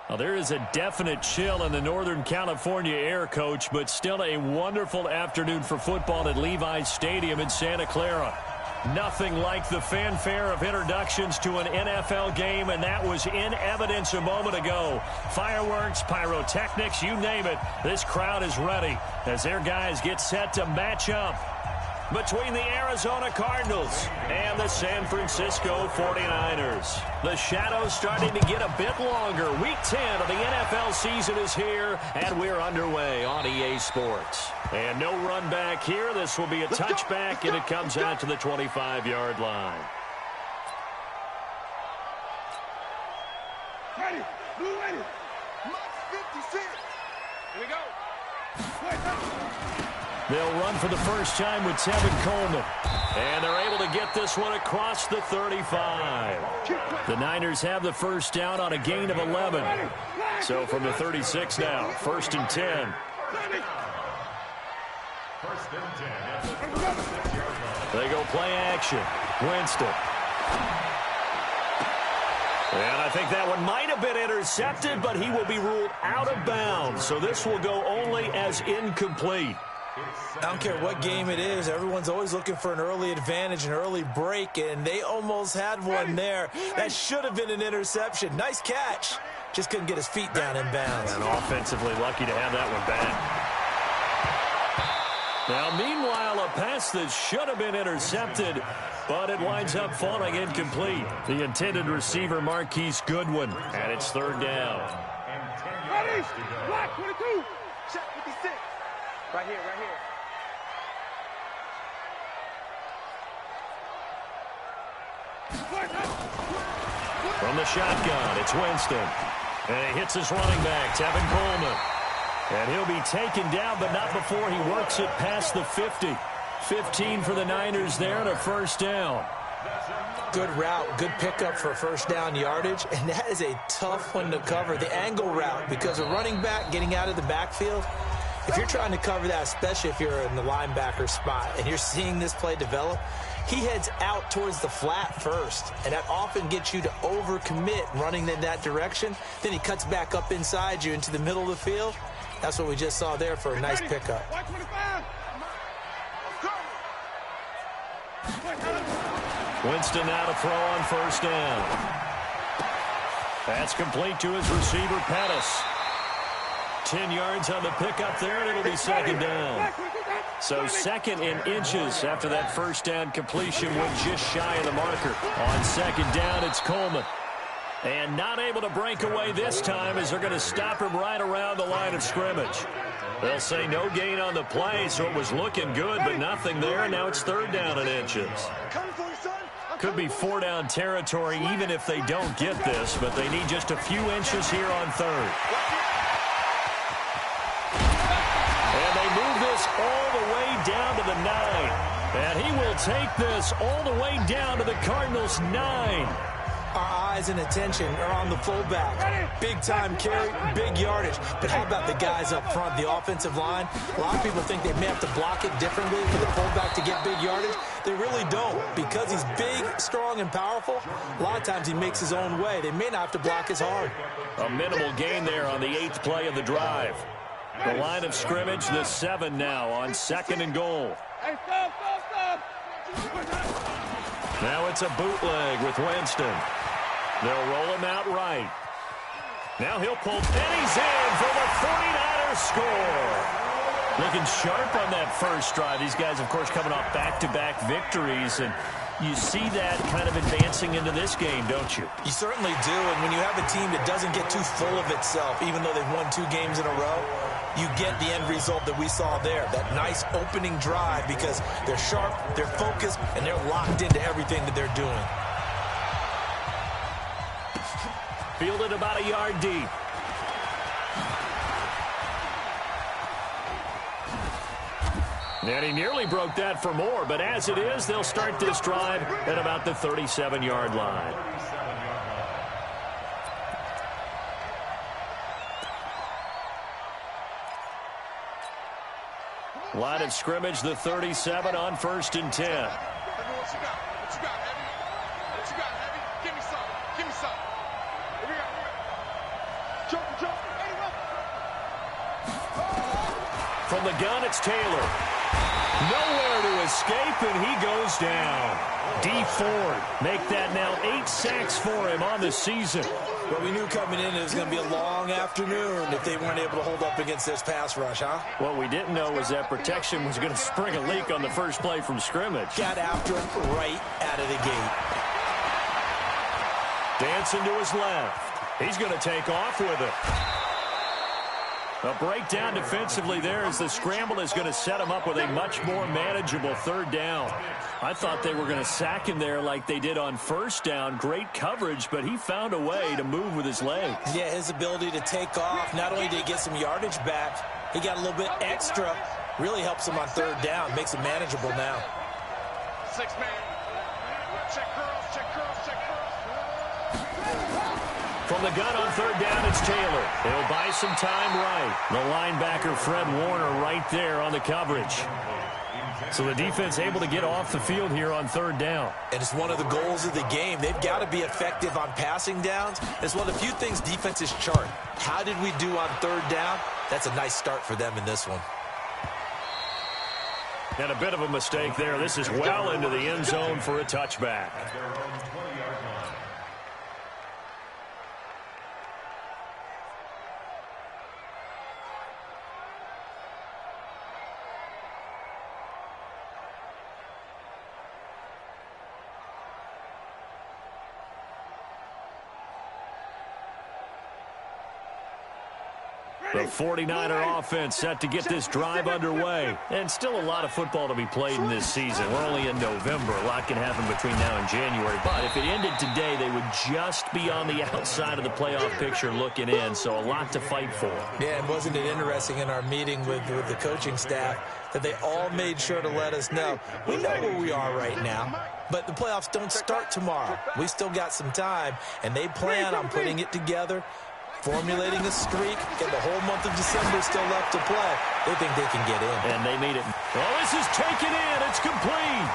Well, there is a definite chill in the Northern California air, Coach, but still a wonderful afternoon for football at Levi's Stadium in Santa Clara. Nothing like the fanfare of introductions to an NFL game, and that was in evidence a moment ago. Fireworks, pyrotechnics, you name it. This crowd is ready as their guys get set to match up between the Arizona Cardinals and the San Francisco 49ers. The shadows starting to get a bit longer. Week 10 of the NFL season is here, and we're underway on EA Sports. And no run back here. This will be a touchback, and it comes out to the 25-yard line. Ready, blue ready. Max 56. Here we go. They'll run for the first time with Tevin Coleman. And they're able to get this one across the 35. The Niners have the first down on a gain of 11. So from the 36 now, 1st and 10. They go play action. Winston. And I think that one might have been intercepted, but he will be ruled out of bounds. So this will go only as incomplete. I don't care what game it is. Everyone's always looking for an early advantage, an early break, and they almost had one there. That should have been an interception. Nice catch. Just couldn't get his feet down in bounds. And offensively lucky to have that one back. Now, meanwhile, a pass that should have been intercepted, but it winds up falling incomplete. The intended receiver, Marquise Goodwin, and it's 3rd down. Ready, block 22. Check 56. Right here, right here. From the shotgun, it's Winston. And he hits his running back, Tevin Coleman. And he'll be taken down, but not before he works it past the 50. 15 for the Niners there and a first down. Good route, good pickup for first down yardage, and that is a tough one to cover, the angle route, because a running back getting out of the backfield, if you're trying to cover that, especially if you're in the linebacker spot and you're seeing this play develop, he heads out towards the flat first, and that often gets you to overcommit running in that direction. Then he cuts back up inside you into the middle of the field. That's what we just saw there for a nice pickup. Winston now to throw on first down. That's complete to his receiver, Pettis. 10 yards on the pickup there, and it'll be 2nd down. So 2nd and inches after that first down completion went just shy of the marker. On 2nd down, it's Coleman. And not able to break away this time as they're going to stop him right around the line of scrimmage. They'll say no gain on the play, so it was looking good, but nothing there. Now it's 3rd down and inches. Could be 4-down territory even if they don't get this, but they need just a few inches here on 3rd. And they move this all the way down to the 9. And he will take this all the way down to the Cardinals' 9. Our eyes and attention are on the fullback. Big time carry, big yardage. But how about the guys up front, the offensive line? A lot of people think they may have to block it differently for the fullback to get big yardage. They really don't. Because he's big, strong, and powerful, a lot of times he makes his own way. They may not have to block as hard. A minimal gain there on the 8th play of the drive. The line of scrimmage, the 7 now on 2nd and goal. Hey, stop. Now it's a bootleg with Winston. They'll roll him out right. Now he'll pull, and he's in for the 49ers score. Looking sharp on that first drive. These guys, of course, coming off back-to-back victories, and you see that kind of advancing into this game, don't you? You certainly do, and when you have a team that doesn't get too full of itself, even though they've won 2 games in a row, you get the end result that we saw there, that nice opening drive, because they're sharp, they're focused, and they're locked into everything that they're doing. Fielded about a yard deep. And he nearly broke that for more, but as it is, they'll start this drive at about the 37-yard line. Line of scrimmage, the 37 on 1st and 10. From the gun, it's Taylor. Nowhere to escape, and he goes down. D Ford make that now 8 sacks for him on the season. Well, we knew coming in it was going to be a long afternoon if they weren't able to hold up against this pass rush, huh? What we didn't know was that protection was going to spring a leak on the first play from scrimmage. Got after him right out of the gate. Dancing to his left. He's going to take off with it. A breakdown defensively there as the scramble is going to set him up with a much more manageable third down. I thought they were going to sack him there like they did on first down. Great coverage, but he found a way to move with his legs. Yeah, his ability to take off, not only did he get some yardage back, he got a little bit extra. Really helps him on third down, makes it manageable now. 6-man. Check girls, check girls, check girls. From the gun on third down, it's Taylor. He'll buy some time right. The linebacker, Fred Warner, right there on the coverage. So the defense able to get off the field here on third down. And it's one of the goals of the game. They've got to be effective on passing downs. It's one of the few things defenses chart. How did we do on third down? That's a nice start for them in this one. And a bit of a mistake there. This is well into the end zone for a touchback. The 49er offense set to get this drive underway. And still a lot of football to be played in this season. We're only in November. A lot can happen between now and January. But if it ended today, they would just be on the outside of the playoff picture looking in. So a lot to fight for. Yeah, and wasn't it interesting in our meeting with the coaching staff that they all made sure to let us know, we know where we are right now, but the playoffs don't start tomorrow. We still got some time, and they plan on putting it together, formulating a streak, and the whole month of December still left to play. They think they can get in. And they need it. Oh, this is taken in. It's complete.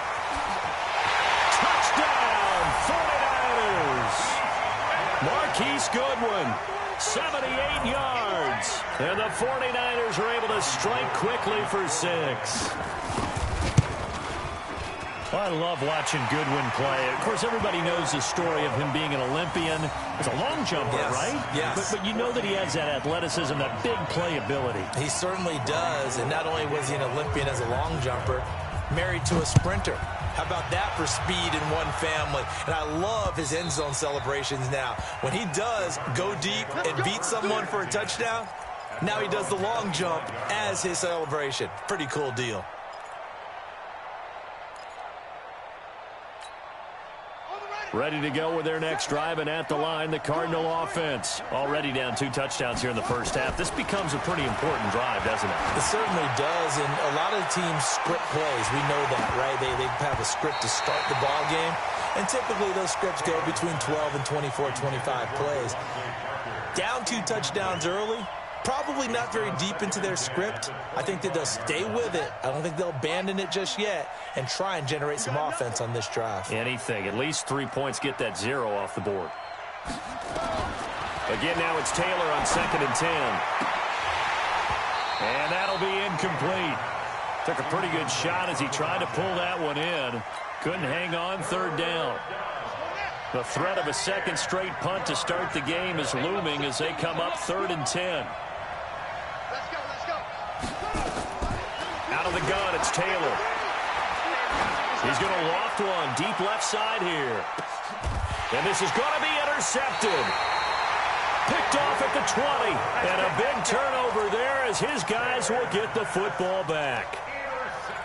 Touchdown, 49ers. Marquise Goodwin, 78 yards. And the 49ers are able to strike quickly for 6. Well, I love watching Goodwin play. Of course, everybody knows the story of him being an Olympian. He's a long jumper, yes, right? Yes. But you know that he has that athleticism, that big playability. He certainly does. And not only was he an Olympian as a long jumper, married to a sprinter. How about that for speed in one family? And I love his end zone celebrations now. When he does go deep and beat someone for a touchdown, now he does the long jump as his celebration. Pretty cool deal. Ready to go with their next drive, and at the line, the Cardinal offense. Already down 2 touchdowns here in the first half. This becomes a pretty important drive, doesn't it? It certainly does, and a lot of the teams script plays. We know that, right? They have a script to start the ball game, and typically those scripts go between 12 and 24, 25 plays. Down 2 touchdowns early, probably not very deep into their script. I think that they'll stay with it. I don't think they'll abandon it just yet and try and generate some offense on this drive. Anything. At least 3 points, get that 0 off the board. Again, now it's Taylor on 2nd and 10. And that'll be incomplete. Took a pretty good shot as he tried to pull that one in. Couldn't hang on, 3rd down. The threat of a second straight punt to start the game is looming as they come up 3rd and 10. Out of the gun, it's Taylor. He's going to loft one deep left side here. And this is going to be intercepted. Picked off at the 20. And a big turnover there as his guys will get the football back.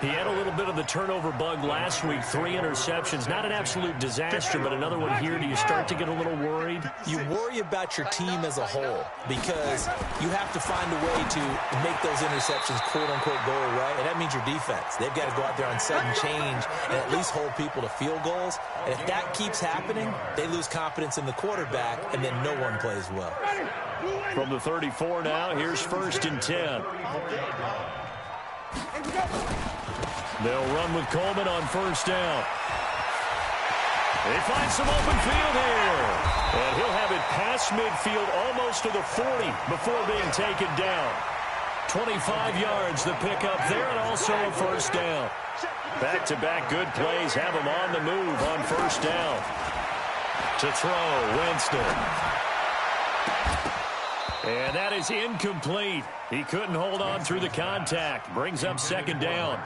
He had a little bit of the turnover bug last week, 3 interceptions. Not an absolute disaster, but another one here. Do you start to get a little worried? You worry about your team as a whole because you have to find a way to make those interceptions quote-unquote go away, and that means your defense. They've got to go out there on sudden change and at least hold people to field goals. And if that keeps happening, they lose confidence in the quarterback, and then no one plays well. From the 34 now, here's 1st and 10. They'll run with Coleman on 1st down. They find some open field here. And he'll have it past midfield almost to the 40 before being taken down. 25 yards the pickup there, and also a first down. Back-to-back good plays have him on the move on first down. To throw, Winston. And that is incomplete. He couldn't hold on through the contact. Brings up second down.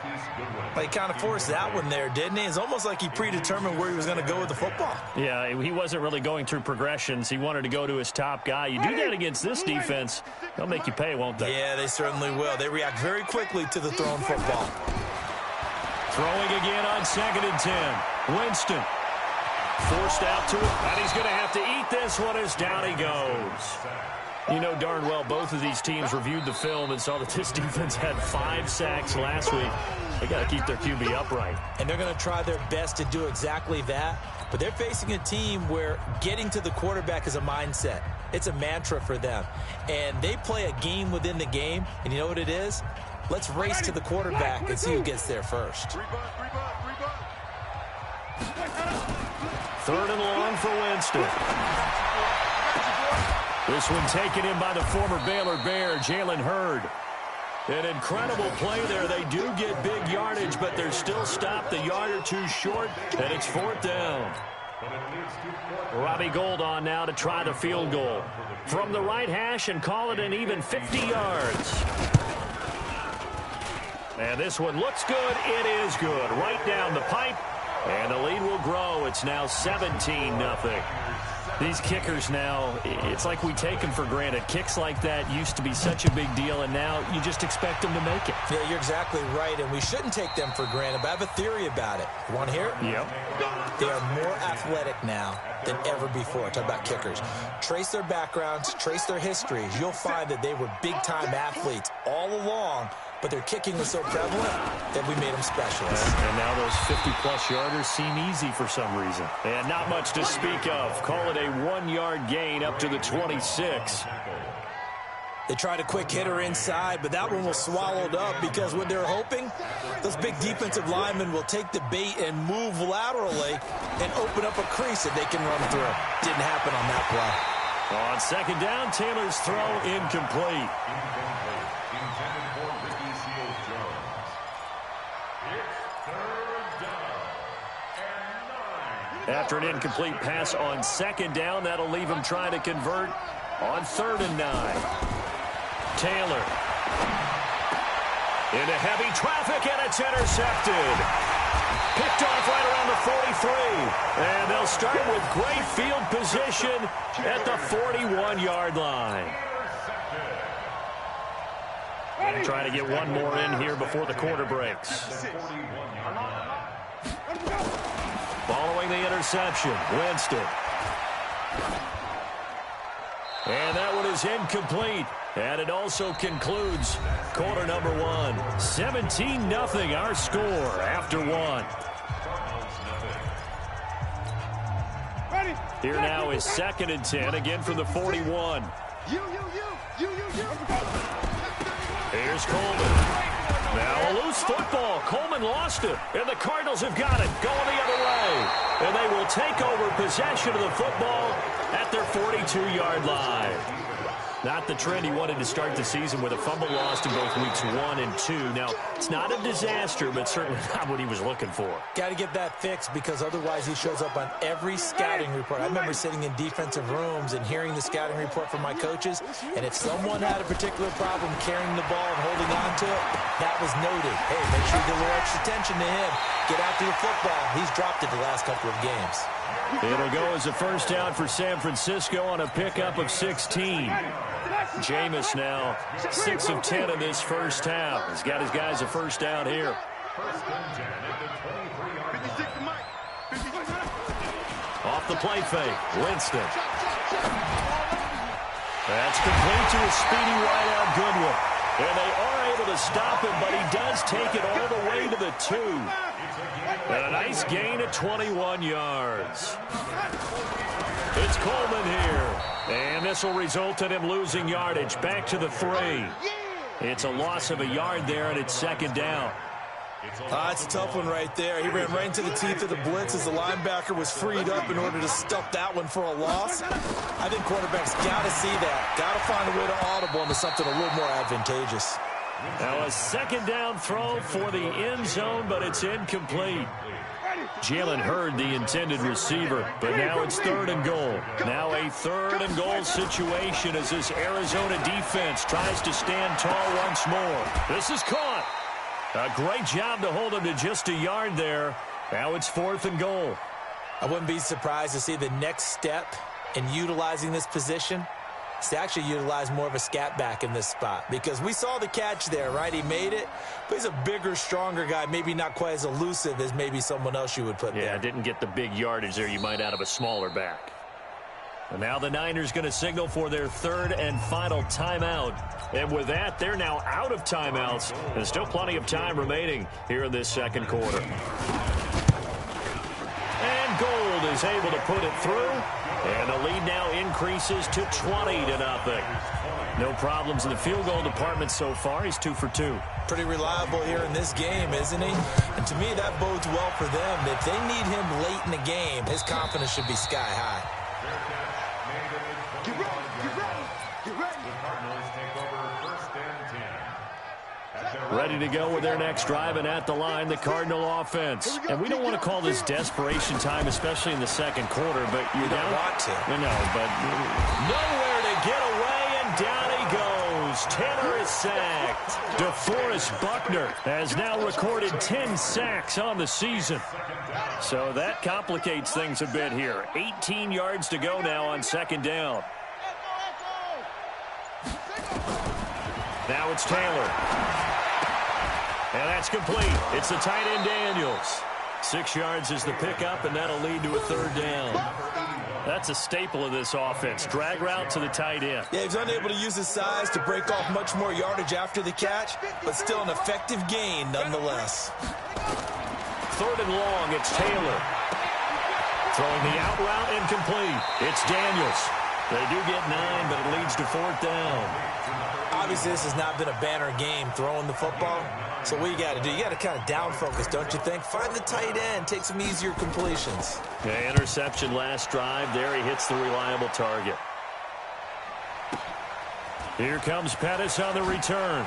Well, he kind of forced that one there, didn't he? It's almost like he predetermined where he was going to go with the football. Yeah, he wasn't really going through progressions. He wanted to go to his top guy. You do that against this defense, they'll make you pay, won't they? Yeah, they certainly will. They react very quickly to the thrown football. Throwing again on 2nd and 10. Winston. Forced out to it, and he's going to have to eat this one as down he goes. You know darn well both of these teams reviewed the film and saw that this defense had 5 sacks last week. They got to keep their QB upright. And they're going to try their best to do exactly that. But they're facing a team where getting to the quarterback is a mindset. It's a mantra for them. And they play a game within the game. And you know what it is? Let's race to the quarterback and see who gets there first. 3rd and long for Winston. This one taken in by the former Baylor Bear, Jalen Hurd. An incredible play there. They do get big yardage, but they're still stopped a yard or two short, and it's 4th down. Robbie Gould on now to try the field goal. From the right hash and call it an even 50 yards. And this one looks good. It is good. Right down the pipe, and the lead will grow. It's now 17-0. These kickers now, it's like we take them for granted. Kicks like that used to be such a big deal, and now you just expect them to make it. Yeah, you're exactly right, and we shouldn't take them for granted, but I have a theory about it. You want to hear it? Yep. They are more athletic now than ever before. Talk about kickers. Trace their backgrounds, trace their histories. You'll find that they were big-time athletes all along, but their kicking was so prevalent that we made them specialists. And now those 50-plus yarders seem easy for some reason. And not much to speak of. Call it a 1-yard gain up to the 26. They tried a quick hitter inside, but that one was swallowed up because what they're hoping, those big defensive linemen will take the bait and move laterally and open up a crease that they can run through. Didn't happen on that play. On 2nd down, Taylor's throw incomplete. After an incomplete pass on 2nd down, that'll leave him trying to convert on 3rd and 9. Taylor. Into heavy traffic, and it's intercepted. Picked off right around the 43. And they'll start with great field position at the 41-yard line. Trying to get one more in here before the quarter breaks. Following the interception, Winston. And that one is incomplete. And it also concludes quarter number 1. 17-0 our score after 1. Here now is 2nd and 10, again from the 41. Here's Coleman. Now a loose football. Coleman lost it, and the Cardinals have got it going the other way. And they will take over possession of the football at their 42-yard line. Not the trend he wanted to start the season with a fumble lost in both weeks 1 and 2. Now, it's not a disaster, but certainly not what he was looking for. Got to get that fixed because otherwise he shows up on every scouting report. I remember sitting in defensive rooms and hearing the scouting report from my coaches, and if someone had a particular problem carrying the ball and holding on to it, that was noted. Hey, make sure you give a little extra attention to him. Get after the football. He's dropped it the last couple of games. It'll go as a first down for San Francisco on a pickup of 16. Jameis now 6 of 10 in this first half. He's got his guys a first down here. Off the play fake, Winston. That's complete to a speedy wideout Goodwin. And they are able to stop him, but he does take it all the way to the 2. And a nice gain of 21 yards. It's Coleman here. And this will result in him losing yardage back to the 3. It's a loss of a yard there, and it's 2nd down. It's a tough one right there. He ran right into the teeth of the blitz as the linebacker was freed up in order to stuff that one for a loss. I think quarterbacks got to see that. Got to find a way to audible into something a little more advantageous. Now a second down throw for the end zone, but it's incomplete. Jalen Hurd, the intended receiver, but now it's 3rd and goal. Now a 3rd and goal situation as this Arizona defense tries to stand tall once more. This is caught. A great job to hold him to just a yard there. Now it's 4th and goal. I wouldn't be surprised to see the next step in utilizing this position is to actually utilize more of a scat back in this spot, because we saw the catch there, right? He made it, but he's a bigger, stronger guy, maybe not quite as elusive as maybe someone else you would put there. Yeah, didn't get the big yardage there you might out of a smaller back. And now the Niners going to signal for their 3rd and final timeout. And with that, they're now out of timeouts. There's still plenty of time remaining here in this second quarter. And Gold is able to put it through. And the lead now increases to 20-0. No problems in the field goal department so far. He's 2 for 2. Pretty reliable here in this game, isn't he? And to me, that bodes well for them. If they need him late in the game, his confidence should be sky high. Get ready, get ready, get ready. Ready to go with their next drive, and at the line, the Cardinal offense. And we don't want to call this desperation time, especially in the second quarter, but you don't want to. No, but nowhere to get away, and down he goes. Taylor is sacked. DeForest Buckner has now recorded 10 sacks on the season. So that complicates things a bit here. 18 yards to go now on 2nd down. Now it's Taylor. And that's complete. It's the tight end Daniels. 6 yards is the pickup, and that'll lead to a 3rd down. That's a staple of this offense. Drag route to the tight end. Yeah, he's unable to use his size to break off much more yardage after the catch, but still an effective gain nonetheless. 3rd and long, it's Taylor. Throwing the out route, incomplete. It's Daniels. They do get 9, but it leads to 4th down. Obviously, this has not been a banner game throwing the football. So what you got to do, you got to kind of down focus, don't you think? Find the tight end, take some easier completions. Yeah, interception last drive. There he hits the reliable target. Here comes Pettis on the return.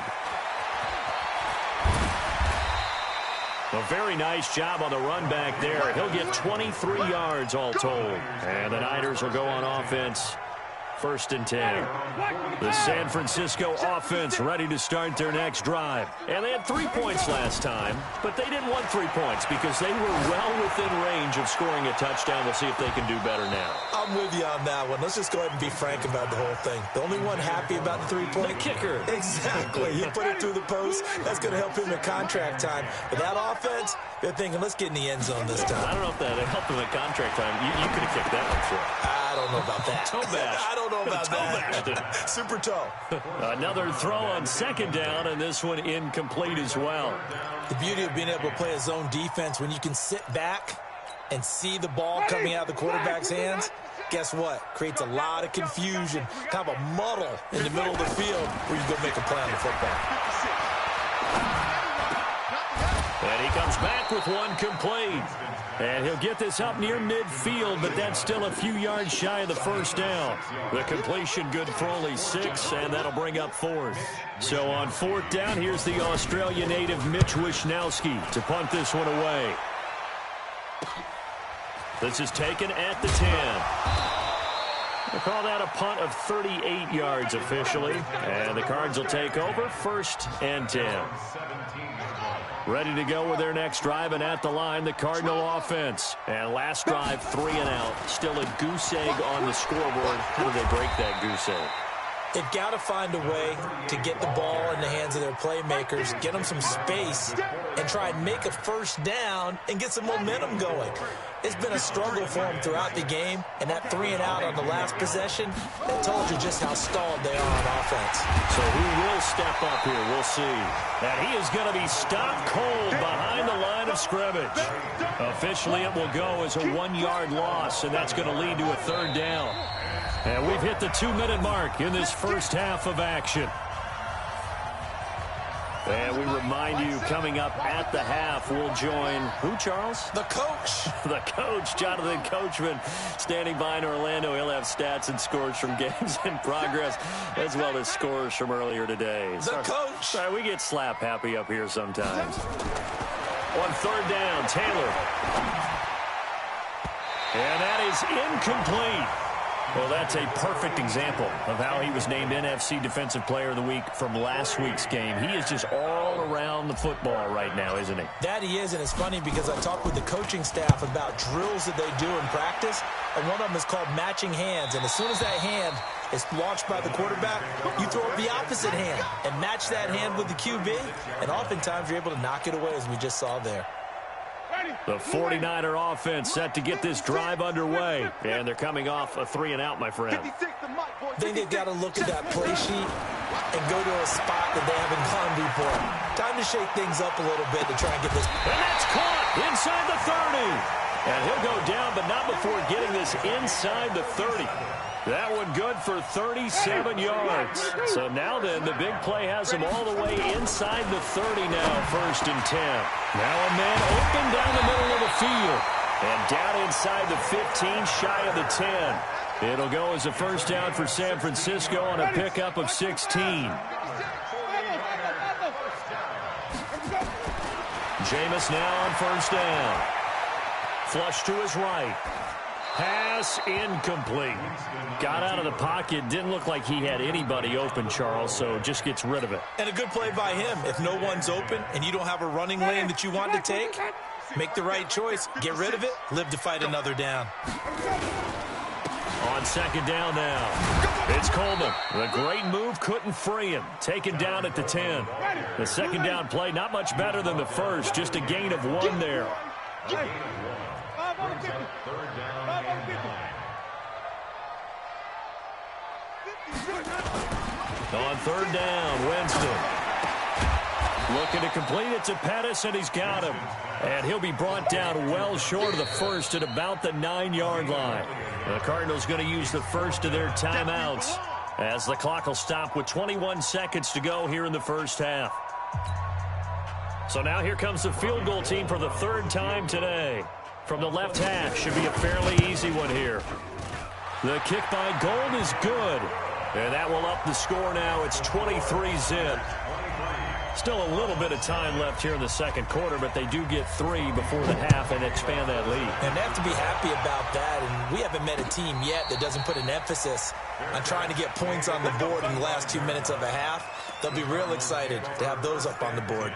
A very nice job on the run back there. He'll get 23 yards all told. And the Niners will go on offense. 1st and 10. The San Francisco offense ready to start their next drive. And they had 3 points last time, but they didn't want 3 points because they were well within range of scoring a touchdown. We'll see if they can do better now. I'm with you on that one. Let's just go ahead and be frank about the whole thing. The only one happy about the 3-point? The kicker. Exactly. He put it through the post. That's going to help him at contract time. But that offense, they're thinking, let's get in the end zone this time. I don't know if that helped him at contract time. You could have kicked that one through. I don't know about that. Toe bash. I don't know about that. Super toe. Another throw on 2nd down, and this one incomplete as well. The beauty of being able to play a zone defense when you can sit back and see the ball coming out of the quarterback's hands, guess what? Creates a lot of confusion, kind of a muddle in the middle of the field where you go make a play on the football. And he comes back with one complete. And he'll get this up near midfield, but that's still a few yards shy of the 1st down. The completion good for only 6, and that'll bring up 4th. So on 4th down, here's the Australia native Mitch Wishnowski to punt this one away. This is taken at the 10. We'll call that a punt of 38 yards officially. And the Cards will take over 1st and 10. Ready to go with their next drive, and at the line, the Cardinal offense. And last drive, 3 and out. Still a goose egg on the scoreboard. How do they break that goose egg? They've got to find a way to get the ball in the hands of their playmakers, get them some space, and try and make a 1st down and get some momentum going. It's been a struggle for them throughout the game, and that 3 and out on the last possession, that told you just how stalled they are on offense. So who will step up here? We'll see. And he is going to be stopped cold behind the line of scrimmage. Officially, it will go as a 1-yard loss, and that's going to lead to a 3rd down. And we've hit the 2-minute mark in this first half of action. And we remind you, coming up at the half, we'll join who, Charles? The coach. The coach, Jonathan Coachman, standing by in Orlando. He'll have stats and scores from games in progress, as well as scores from earlier today. The coach. Sorry, we get slap happy up here sometimes. On third down, Taylor. And that is incomplete. Well, that's a perfect example of how he was named NFC Defensive Player of the Week from last week's game. He is just all around the football right now, isn't he? That he is, and it's funny because I talked with the coaching staff about drills that they do in practice, and one of them is called matching hands. And as soon as that hand is launched by the quarterback, you throw up the opposite hand and match that hand with the QB, and oftentimes you're able to knock it away, as we just saw there. The 49er offense set to get this drive underway. And they're coming off a 3-and-out, my friend. I think they've got to look at that play sheet and go to a spot that they haven't gone before. Time to shake things up a little bit to try and get this. And that's caught inside the 30. And he'll go down, but not before getting this inside the 30. That one good for 37 yards. So now then, the big play has him all the way inside the 30 now, 1st and 10. Now a man open down the middle of the field. And down inside the 15, shy of the 10. It'll go as a first down for San Francisco on a pickup of 16. Jameis now on first down. Flush to his right. Pass incomplete. Got out of the pocket. Didn't look like he had anybody open, Charles, so just gets rid of it. And a good play by him. If no one's open and you don't have a running lane that you want to take, make the right choice. Get rid of it. Live to fight another down. On second down now. It's Coleman. The great move couldn't free him. Taken down at the 10. The second down play, not much better than the first. Just a gain of 1 there. On third down, Winston. Looking to complete it to Pettis, and he's got him. And he'll be brought down well short of the first at about the 9-yard line. The Cardinals going to use the first of their timeouts as the clock will stop with 21 seconds to go here in the first half. So now here comes the field goal team for the 3rd time today. From the left hash, should be a fairly easy one here. The kick by Gold is good. And that will up the score now. It's 23-zip. Still a little bit of time left here in the second quarter, but they do get 3 before the half and expand that lead. And they have to be happy about that. And we haven't met a team yet that doesn't put an emphasis on trying to get points on the board in the last 2 minutes of a half. They'll be real excited to have those up on the board.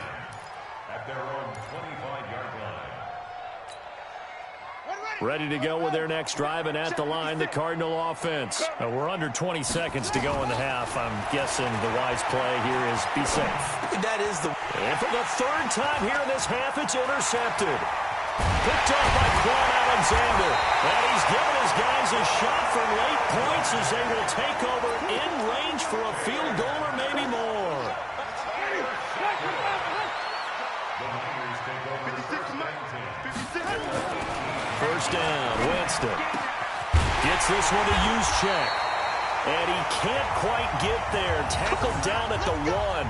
Ready to go with their next drive, and at the line, the Cardinal offense. We're under 20 seconds to go in the half. I'm guessing the wise play here is be safe. That is the... And for the 3rd time here in this half, it's intercepted. Picked off by Quan Alexander. And he's given his guys a shot for late points as they will take over in range for a field goal or maybe more. First down, Winston. Gets this one to use check. And he can't quite get there. Tackled down at the 1.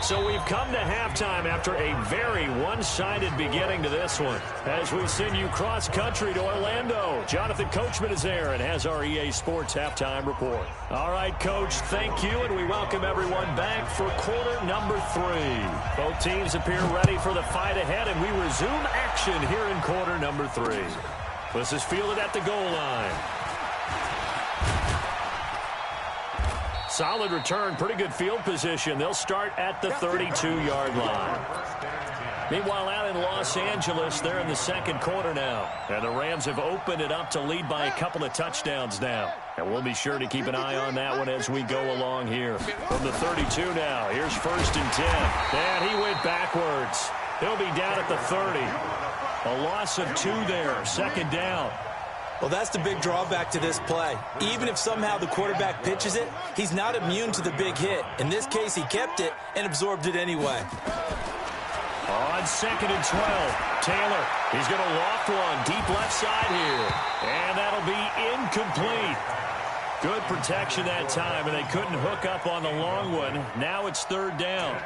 So we've come to halftime after a very one-sided beginning to this one. As we send you cross-country to Orlando, Jonathan Coachman is there and has our EA Sports halftime report. All right, Coach, thank you, and we welcome everyone back for quarter number 3. Both teams appear ready for the fight ahead, and we resume action here in quarter number 3. This is fielded at the goal line. Solid return, pretty good field position. They'll start at the 32-yard line. Meanwhile, out in Los Angeles, they're in the second quarter now. And the Rams have opened it up to lead by a couple of touchdowns now. And we'll be sure to keep an eye on that one as we go along here. From the 32 now, here's 1st and 10. And he went backwards. He'll be down at the 30. A loss of 2 there, 2nd down. Well, that's the big drawback to this play. Even if somehow the quarterback pitches it, he's not immune to the big hit. In this case, he kept it and absorbed it anyway. On 2nd and 12, Taylor, he's going to loft one deep left side here. And that'll be incomplete. Good protection that time, and they couldn't hook up on the long one. Now it's third down.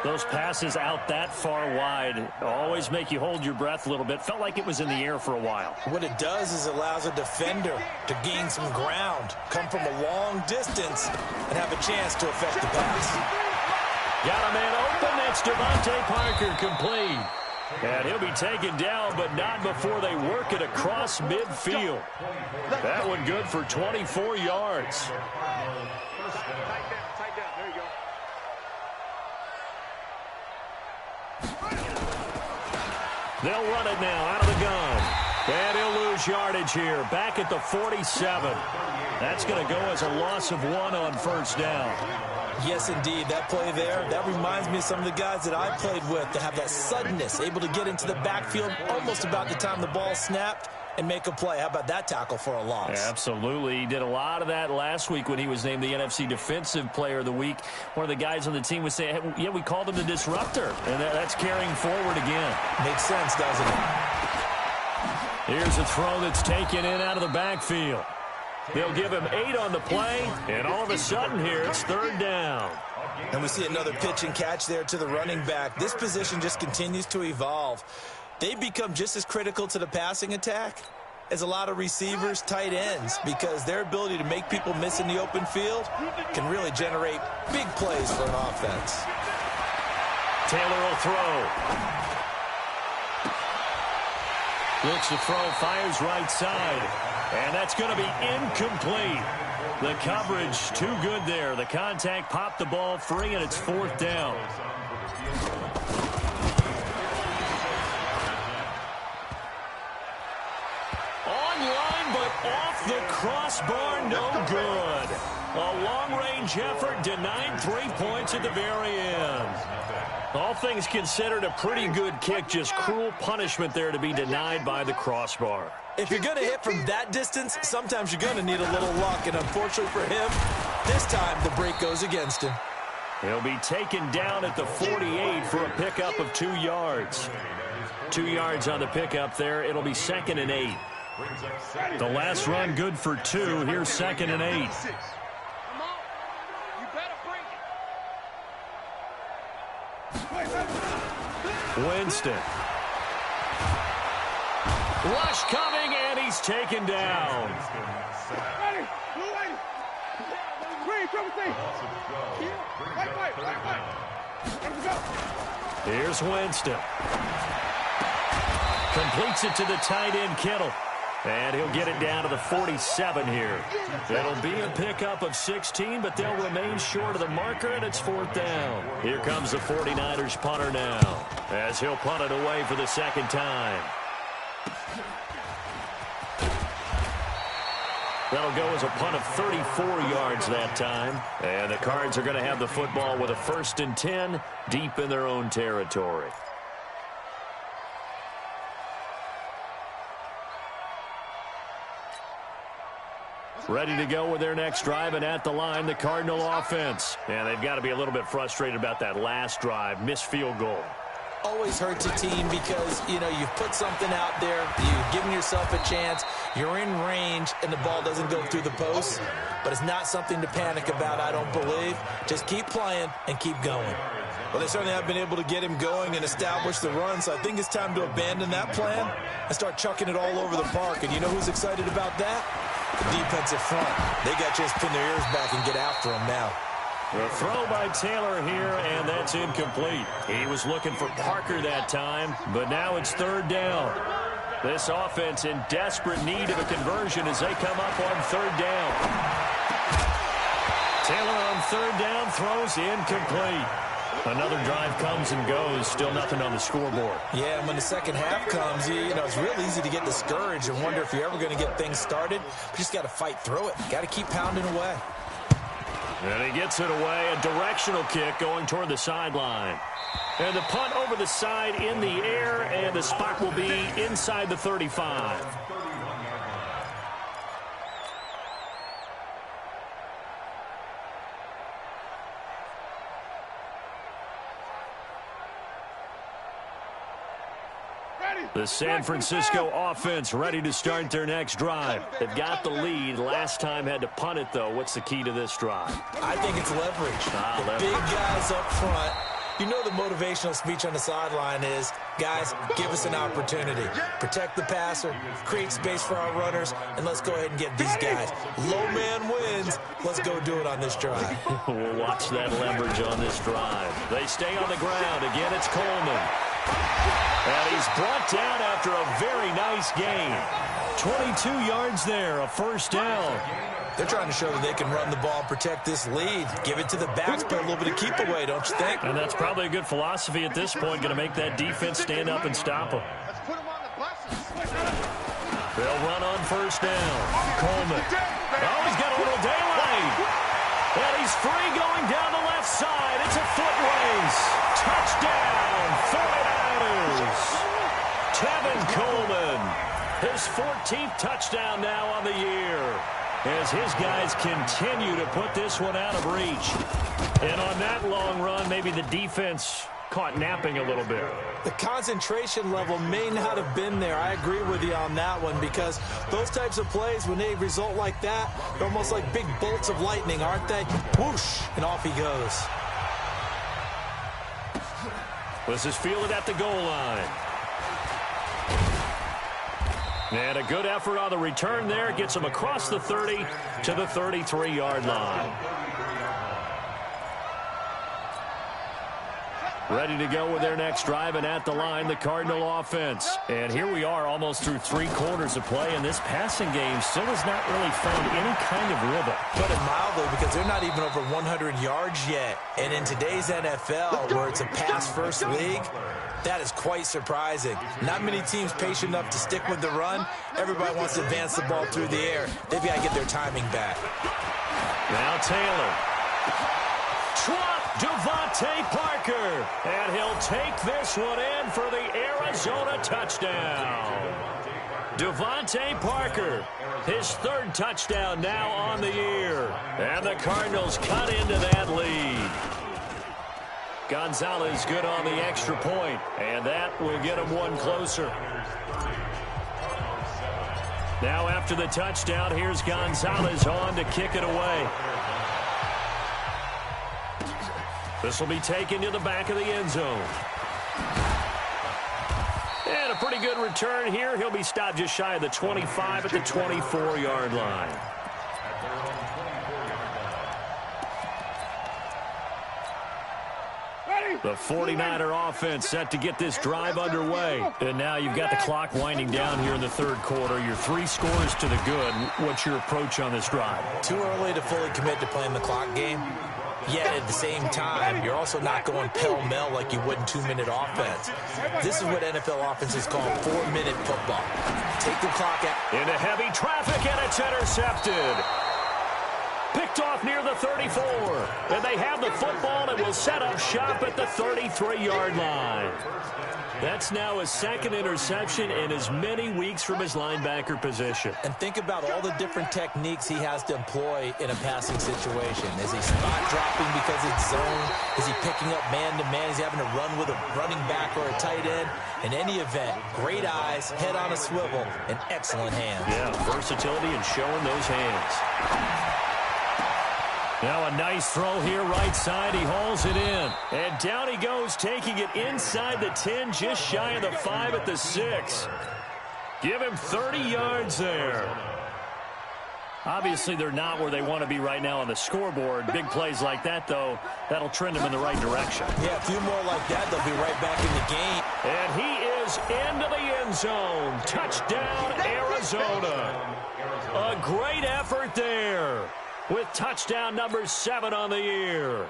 Those passes out that far wide always make you hold your breath a little bit. Felt like it was in the air for a while. What it does is it allows a defender to gain some ground, come from a long distance, and have a chance to affect the pass. Got a man open. That's Devontae Parker, complete. And he'll be taken down, but not before they work it across midfield. That one good for 24 yards. They'll run it now out of the gun. And he'll lose yardage here. Back at the 47. That's going to go as a loss of 1 on first down. Yes, indeed. That play there, that reminds me of some of the guys that I played with that have that suddenness, able to get into the backfield almost about the time the ball snapped and make a play. How about that tackle for a loss? Absolutely. He did a lot of that last week when he was named the NFC Defensive Player of the Week. One of the guys on the team was saying, hey, yeah, we called him the disruptor. And that's carrying forward again. Makes sense, doesn't it? Here's a throw that's taken in out of the backfield. They'll give him 8 on the play, and all of a sudden here it's third down. And we see another pitch and catch there to the running back. This position just continues to evolve. They become just as critical to the passing attack as a lot of receivers, tight ends, because their ability to make people miss in the open field can really generate big plays for an offense. Taylor will throw. Looks to throw, fires right side. And that's going to be incomplete. The coverage too good there. The contact popped the ball free, and it's fourth down. Online, but off the crossbar, no good. A long-range effort denied 3 points at the very end. All things considered, a pretty good kick. Just cruel punishment there to be denied by the crossbar. If you're going to hit from that distance, sometimes you're going to need a little luck. And unfortunately for him, this time the break goes against him. He'll be taken down at the 48 for a pickup of 2 yards. 2 yards on the pickup there. It'll be 2nd and 8. The last run good for 2. Here's 2nd and 8. Winston. Rush coming, and he's taken down. Here's Winston. Completes it to the tight end, Kittle. And he'll get it down to the 47 here. It'll be a pickup of 16, but they'll remain short of the marker, and it's fourth down. Here comes the 49ers punter now, as he'll punt it away for the second time. That'll go as a punt of 34 yards that time. And the Cards are going to have the football with a 1st and 10 deep in their own territory. Ready to go with their next drive, and at the line, the Cardinal offense. And they've got to be a little bit frustrated about that last drive, missed field goal. Always hurts a team because, you know, you've put something out there, you've given yourself a chance, you're in range, and the ball doesn't go through the post. But it's not something to panic about, I don't believe. Just keep playing and keep going. Well, they certainly have been able to get him going and establish the run, so I think it's time to abandon that plan and start chucking it all over the park. And you know who's excited about that? The defensive front. They got to just pin their ears back and get after him now. The throw by Taylor here, and that's incomplete. He was looking for Parker that time, but now it's third down. This offense in desperate need of a conversion as they come up on third down. Taylor on third down, throws incomplete. Another drive comes and goes, still nothing on the scoreboard. Yeah, and when the second half comes, you know, it's real easy to get discouraged and wonder if you're ever going to get things started. You just got to fight through it. Got to keep pounding away. And he gets it away, a directional kick going toward the sideline. And the punt over the side in the air, and the spot will be inside the 35. The San Francisco offense ready to start their next drive. They've got the lead. Last time had to punt it, though. What's the key to this drive? I think it's leverage. The big guys up front. You know the motivational speech on the sideline is, guys, give us an opportunity. Protect the passer, create space for our runners, and let's go ahead and get these guys. Low man wins. Let's go do it on this drive. We'll watch that leverage on this drive. They stay on the ground. Again, it's Coleman. And he's brought down after a very nice gain. 22 yards there, a first down. They're trying to show that they can run the ball and protect this lead. Give it to the backs, play a little bit of keep away, don't you think? And that's probably a good philosophy at this point, going to make that defense stand up and stop them. They'll run on first down. Coleman. Oh, he's got a little daylight. And he's free going down the left side. It's a foot race. Touchdown, 49ers. Tevin Coleman. His 14th touchdown now on the year, as his guys continue to put this one out of reach. And on that long run, maybe the defense caught napping a little bit. The concentration level may not have been there. I agree with you on that one, because those types of plays, when they result like that, they're almost like big bolts of lightning, aren't they? Whoosh, and off he goes. This is fielded at the goal line. And a good effort on the return there. Gets him across the 30 to the 33-yard line. Ready to go with their next drive, and at the line, the Cardinal offense. And here we are almost through 3 quarters of play, and this passing game still has not really found any kind of rhythm. Put it mildly, because they're not even over 100 yards yet. And in today's NFL, where it's a pass-first league, that is quite surprising. Not many teams patient enough to stick with the run. Everybody wants to advance the ball through the air. They've got to get their timing back. Now Taylor. Drop Devontae Parker. And he'll take this one in for the Arizona touchdown. Devontae Parker, his 3rd touchdown now on the year. And the Cardinals cut into that lead. Gonzalez good on the extra point, and that will get him one closer. Now after the touchdown, here's Gonzalez on to kick it away. This will be taken to the back of the end zone. And a pretty good return here. He'll be stopped just shy of the 25 at the 24-yard line. The 49er offense set to get this drive underway. And now you've got the clock winding down here in the 3rd quarter. You're 3 scores to the good. What's your approach on this drive? Too early to fully commit to playing the clock game. Yet at the same time, you're also not going pell-mell like you would in 2-minute offense. This is what NFL offenses call 4-minute football. Take the clock out. Into heavy traffic, and it's intercepted. Picked off near the 34. And they have the football and will set up shop at the 33-yard line. That's now his 2nd interception in as many weeks from his linebacker position. And think about all the different techniques he has to employ in a passing situation. Is he spot dropping because it's zone? Is he picking up man-to-man? Is he having to run with a running back or a tight end? In any event, great eyes, head on a swivel, and excellent hands. Yeah, versatility and showing those hands. Now a nice throw here right side. He hauls it in. And down he goes, taking it inside the 10, just shy of the 5 at the 6. Give him 30 yards there. Obviously, they're not where they want to be right now on the scoreboard. Big plays like that, though, that'll trend them in the right direction. Yeah, a few more like that, they'll be right back in the game. And he is into the end zone. Touchdown, Arizona. A great effort there, with touchdown number 7 on the year.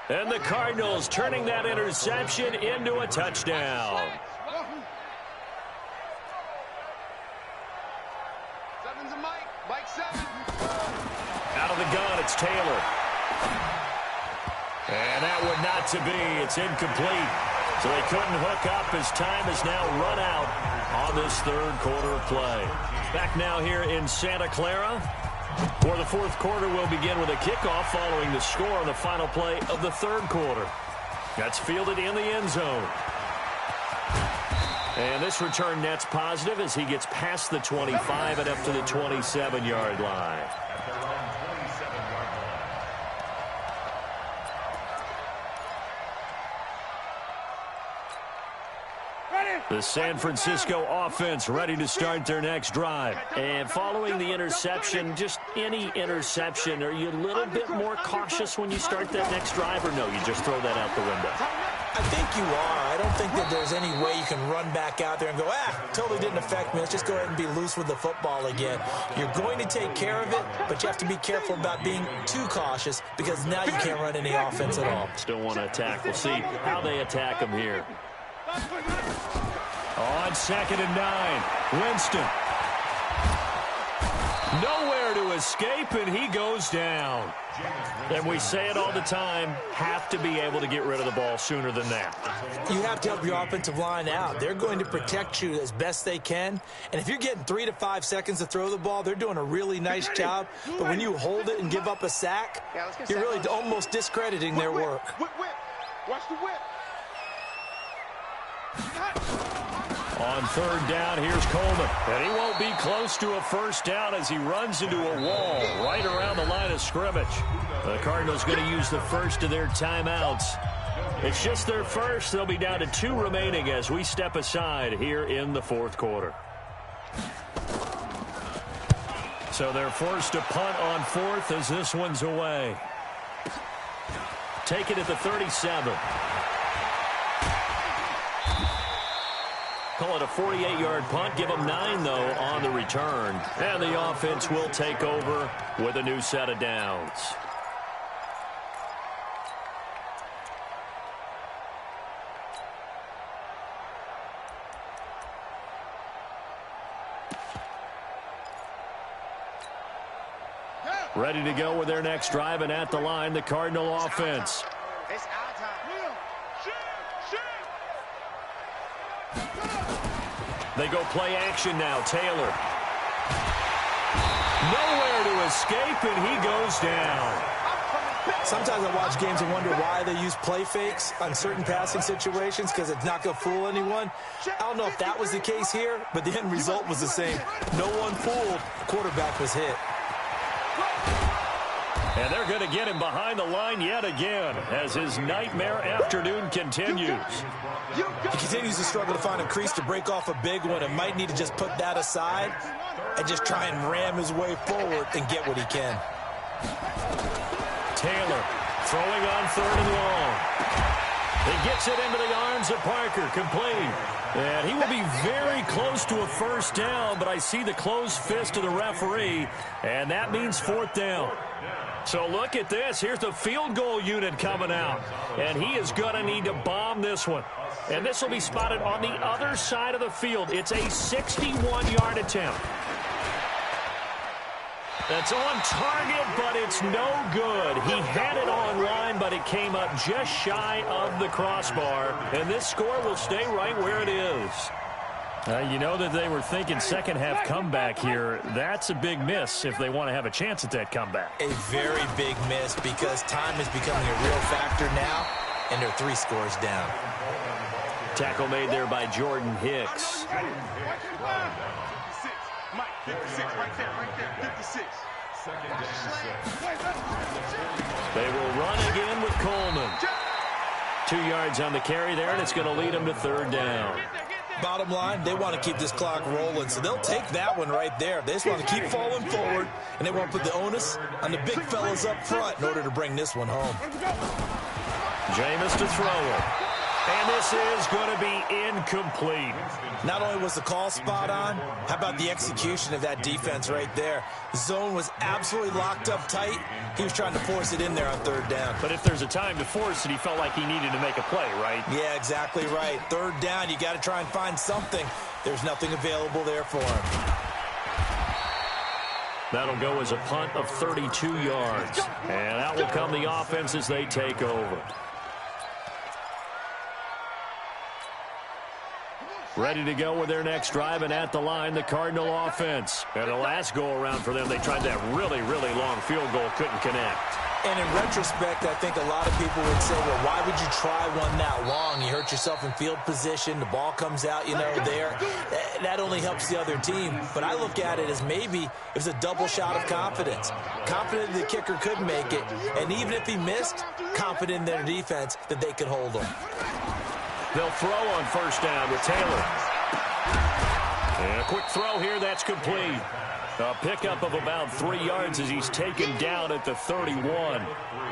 And the Cardinals turning that interception into a touchdown. Out of the gun, it's Taylor. And that one not to be. It's incomplete. So they couldn't hook up as time has now run out on this 3rd quarter of play. Back now here in Santa Clara. For the 4th quarter, we'll begin with a kickoff following the score on the final play of the 3rd quarter. That's fielded in the end zone. And this return net's positive as he gets past the 25 and up to the 27-yard line. The San Francisco offense ready to start their next drive. And following the interception, just any interception, are you a little bit more cautious when you start that next drive, or no, you just throw that out the window? I think you are. I don't think that there's any way you can run back out there and go, totally didn't affect me. Let's just go ahead and be loose with the football again. You're going to take care of it, but you have to be careful about being too cautious because now you can't run any offense at all. Still want to attack. We'll see how they attack him here. On 2nd and 9, Winston. Nowhere to escape, and he goes down. And we say it all the time, have to be able to get rid of the ball sooner than that. You have to help your offensive line out. They're going to protect you as best they can. And if you're getting 3 to 5 seconds to throw the ball, they're doing a really nice job. But when you hold it and give up a sack, you're really almost discrediting their work. Whip. Watch the whip. On 3rd down, here's Coleman. And he won't be close to a first down as he runs into a wall right around the line of scrimmage. The Cardinals going to use the first of their timeouts. It's just their first. They'll be down to 2 remaining as we step aside here in the 4th quarter. So they're forced to punt on 4th as this one's away. Take it at the 37. Call it a 48-yard punt. Give them 9, though, on the return. And the offense will take over with a new set of downs. Ready to go with their next drive, and at the line, the Cardinal offense. It's our time. They go play action now. Taylor. Nowhere to escape, and he goes down. Sometimes I watch games and wonder why they use play fakes on certain passing situations because it's not going to fool anyone. I don't know if that was the case here, but the end result was the same. No one fooled. The quarterback was hit. And they're going to get him behind the line yet again as his nightmare afternoon continues. He continues to struggle to find a crease to break off a big one and might need to just put that aside and just try and ram his way forward and get what he can. Taylor throwing on 3rd and long. He gets it into the arms of Parker, complete. And he will be very close to a first down, but I see the closed fist of the referee, and that means 4th down. So look at this. Here's the field goal unit coming out, and he is going to need to bomb this one. And this will be spotted on the other side of the field. It's a 61-yard attempt. That's on target, but it's no good. He had it on line, but it came up just shy of the crossbar. And this score will stay right where it is. You know that they were thinking second-half comeback here. That's a big miss if they want to have a chance at that comeback. A very big miss because time is becoming a real factor now, and they're 3 scores down. Tackle made there by Jordan Hicks. Mike, 56 right there, 56. They will run again with Coleman. 2 yards on the carry there, and it's going to lead them to 3rd down. Bottom line, they want to keep this clock rolling, so they'll take that one right there. They just want to keep falling forward, and they want to put the onus on the big fellas up front in order to bring this one home. Jameis to throw it. And this is going to be incomplete. Not only was the call spot on, how about the execution of that defense right there? The zone was absolutely locked up tight. He was trying to force it in there on 3rd down. But if there's a time to force it, he felt like he needed to make a play, right? Yeah, exactly right. 3rd down, you got to try and find something. There's nothing available there for him. That'll go as a punt of 32 yards. And out will come the offense as they take over. Ready to go with their next drive, and at the line, the Cardinal offense. And the last go-around for them, they tried that really, really long field goal, couldn't connect. And in retrospect, I think a lot of people would say, well, why would you try one that long? You hurt yourself in field position. The ball comes out, there. That only helps the other team. But I look at it as maybe it was a double shot of confidence. Confident the kicker could make it. And even if he missed, confident in their defense that they could hold him. They'll throw on first down with Taylor. And a quick throw here, that's complete. A pickup of about 3 yards as he's taken down at the 31.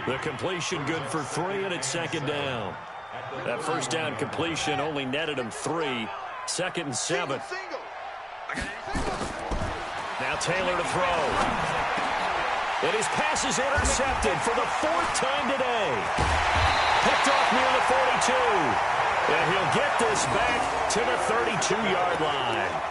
The completion good for 3, and it's second down. That first down completion only netted him 3. Second and 7. Now Taylor to throw. And his pass is intercepted for the 4th time today. Picked off near the 42. And he'll get this back to the 32-yard line.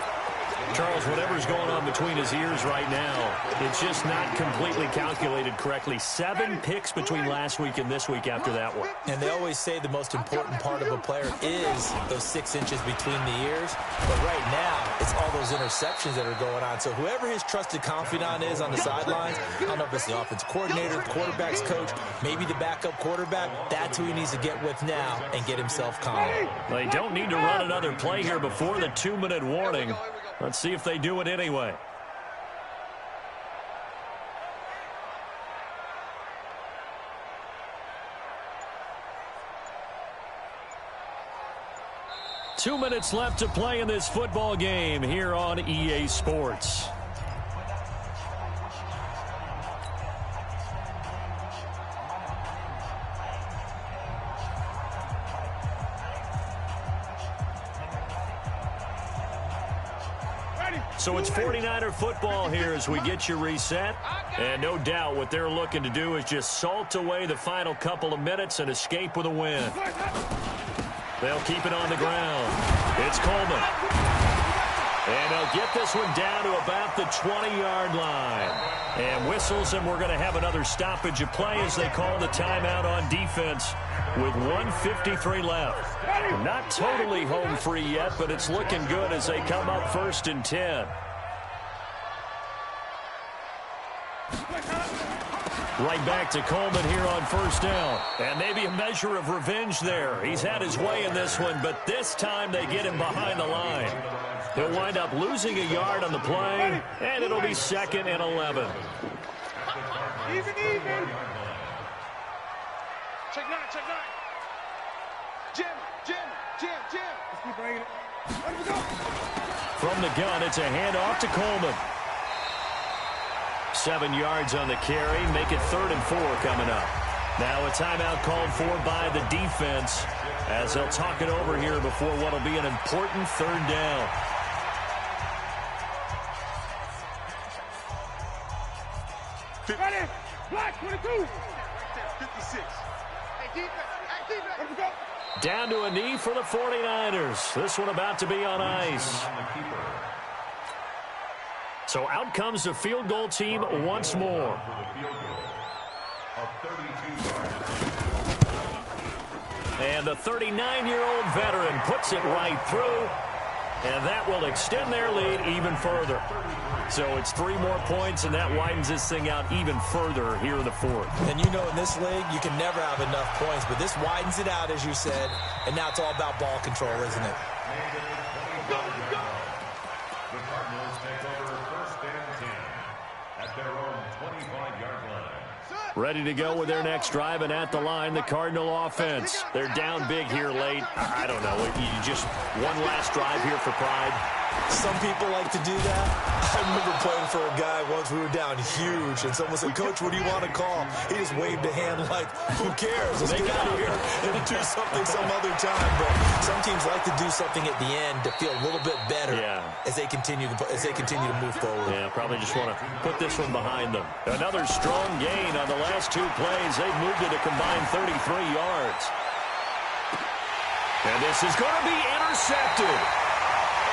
Charles, whatever's going on between his ears right now, it's just not completely calculated correctly. 7 picks between last week and this week after that one. And they always say the most important part of a player is those 6 inches between the ears. But right now, it's all those interceptions that are going on. So whoever his trusted confidant is on the sidelines, I don't know if it's the offensive coordinator, the quarterback's coach, maybe the backup quarterback, that's who he needs to get with now and get himself calm. They don't need to run another play here before the 2-minute warning. Let's see if they do it anyway. Two minutes left to play in this football game here on EA Sports. So it's 49er football here as we get you reset. And no doubt what they're looking to do is just salt away the final couple of minutes and escape with a win. They'll keep it on the ground. It's Coleman. And they'll get this one down to about the 20-yard line. And whistles, and we're going to have another stoppage of play as they call the timeout on defense with 1:53 left. Not totally home free yet, but it's looking good as they come up 1st and 10. Right back to Coleman here on first down. And maybe a measure of revenge there. He's had his way in this one, but this time they get him behind the line. He'll wind up losing a yard on the play, and it'll be 2nd and 11. Even. Check 9. Jim. Let's keep bringing it. Let him go. From the gun, it's a handoff to Coleman. 7 yards on the carry. Make it 3rd and 4 coming up. Now a timeout called for by the defense as they'll talk it over here before what will be an important 3rd down. Ready. Black 22. 56. Hey, defense. Let him go. Down to a knee for the 49ers. This one about to be on ice. So out comes the field goal team once more. And the 39-year-old veteran puts it right through. And that will extend their lead even further. So it's 3 more points, and that widens this thing out even further here in the 4th. And in this league, you can never have enough points, but this widens it out, as you said, and now it's all about ball control, isn't it? The Cardinals take over 1st and 10 at their own 25-yard line. Ready to go with their next drive, and at the line, the Cardinal offense. They're down big here late. I don't know. You just one last drive here for pride. Some people like to do that. I remember playing for a guy once. We were down huge, and someone said, "Coach, what do you want to call?" He just waved a hand like, "Who cares? Let's get out of here and do something some other time." But some teams like to do something at the end to feel a little bit better as they continue to move forward. Yeah, probably just want to put this one behind them. Another strong gain on the last 2 plays. They've moved it a combined 33 yards. And this is going to be intercepted.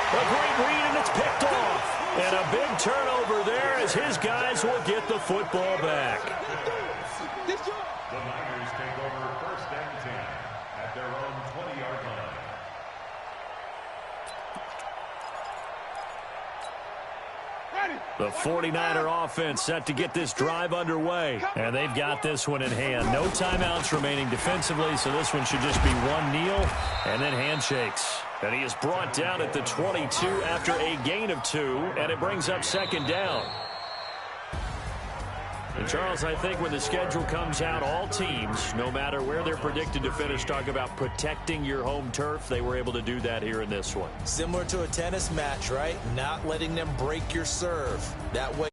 A great read, and it's picked off. And a big turnover there as his guys will get the football back. The Niners take over 1st and 10 at their own 20-yard line. Ready. The 49er offense set to get this drive underway. And they've got this one in hand. No timeouts remaining defensively, so this one should just be one kneel and then handshakes. And he is brought down at the 22 after a gain of 2, and it brings up second down. And Charles, I think when the schedule comes out, all teams, no matter where they're predicted to finish, talk about protecting your home turf. They were able to do that here in this one. Similar to a tennis match, right? Not letting them break your serve. That way.